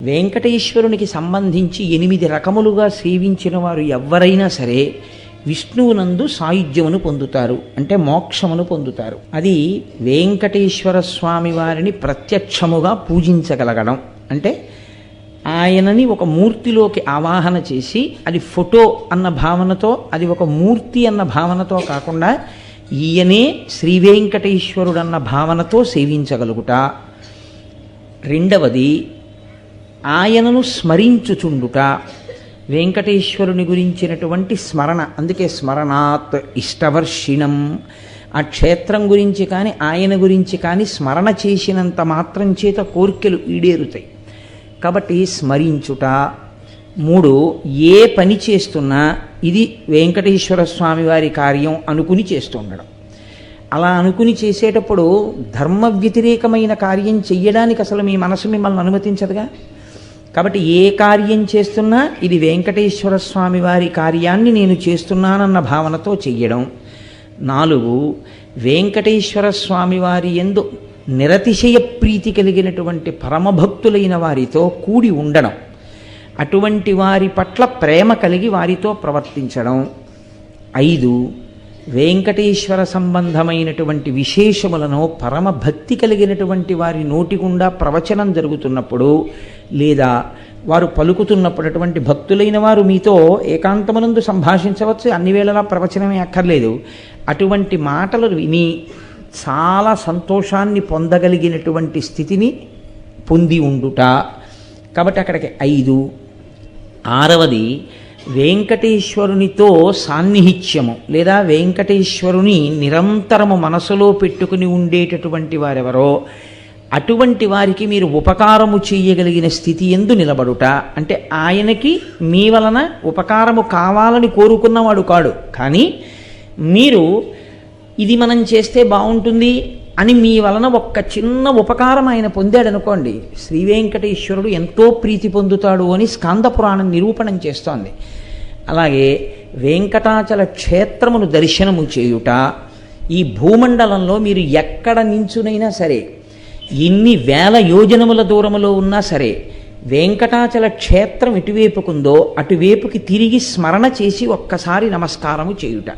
వెంకటేశ్వరునికి సంబంధించి 8 రకములుగా సేవించిన వారు ఎవ్వరైనా సరే విష్ణువునందు సాయుధ్యమును పొందుతారు, అంటే మోక్షమును పొందుతారు. అది వెంకటేశ్వర స్వామి వారిని ప్రత్యక్షముగా పూజించగలగడం. అంటే ఆయనని ఒక మూర్తిలోకి ఆవాహన చేసి, అది ఫోటో అన్న భావనతో, అది ఒక మూర్తి అన్న భావనతో కాకుండా ఈయనే శ్రీ వెంకటేశ్వరుడు అన్న భావనతో సేవించగలుగుట. రెండవది, ఆయనను స్మరించుచుండుట. వెంకటేశ్వరుని గురించినటువంటి స్మరణ, అందుకే స్మరణాత్ ఇష్టవర్షిణం. ఆ క్షేత్రం గురించి కానీ ఆయన గురించి కానీ స్మరణ చేసినంత మాత్రం చేత కోర్కెలు ఈడేరుతాయి. కాబట్టి స్మరించుట. 3, ఏ పని చేస్తున్నా ఇది వెంకటేశ్వర స్వామి వారి కార్యం అనుకుని చేస్తుండడం. అలా అనుకుని చేసేటప్పుడు ధర్మ వ్యతిరేకమైన కార్యం చెయ్యడానికి అసలు మీ మనసు మిమ్మల్ని అనుమతించదుగా. కాబట్టి ఏ కార్యం చేస్తున్నా ఇది వెంకటేశ్వర స్వామి వారి కార్యాన్ని నేను చేస్తున్నానన్న భావనతో చెయ్యడం. 4, వెంకటేశ్వర స్వామి వారి యందు నిరతిశయ ప్రీతి కలిగినటువంటి పరమభక్తులైన వారితో కూడి ఉండడం, అటువంటి వారి పట్ల ప్రేమ కలిగి వారితో ప్రవర్తించడం. 5, వెంకటేశ్వర సంబంధమైనటువంటి విశేషములను పరమభక్తి కలిగినటువంటి వారి నోటి గుండా ప్రవచనం జరుగుతున్నప్పుడు లేదా వారు పలుకుతున్నప్పుడు, అటువంటి భక్తులైన వారు మీతో ఏకాంతమునందు సంభాషించవచ్చు, అన్ని వేళలా ప్రవచనమే అక్కర్లేదు. అటువంటి మాటలు విని చాలా సంతోషాన్ని పొందగలిగినటువంటి స్థితిని పొంది ఉండుట. కాబట్టి అక్కడికి 5. 6వది, వెంకటేశ్వరునితో సాన్నిహిత్యము లేదా వెంకటేశ్వరుని నిరంతరము మనసులో పెట్టుకుని ఉండేటటువంటి వారెవరో అటువంటి వారికి మీరు ఉపకారము చేయగలిగిన స్థితి యందు నిలబడుట. అంటే ఆయనకి మీ వలన ఉపకారము కావాలని కోరుకున్నవాడు కాడు, కానీ మీరు ఇది మనం చేస్తే బాగుంటుంది అని మీ వలన ఒక్క చిన్న ఉపకారం ఆయన పొందాడు అనుకోండి, శ్రీ వెంకటేశ్వరుడు ఎంతో ప్రీతి పొందుతాడు అని స్కాంద పురాణం నిరూపణం చేస్తోంది. అలాగే వెంకటాచల క్షేత్రమును దర్శనము చేయుట. ఈ భూమండలంలో మీరు ఎక్కడ నించునైనా సరే, ఎన్ని వేల యోజనముల దూరములో ఉన్నా సరే, వెంకటాచల క్షేత్రం ఎటువైపుకుందో అటువైపుకి తిరిగి స్మరణ చేసి ఒక్కసారి నమస్కారము చేయుట.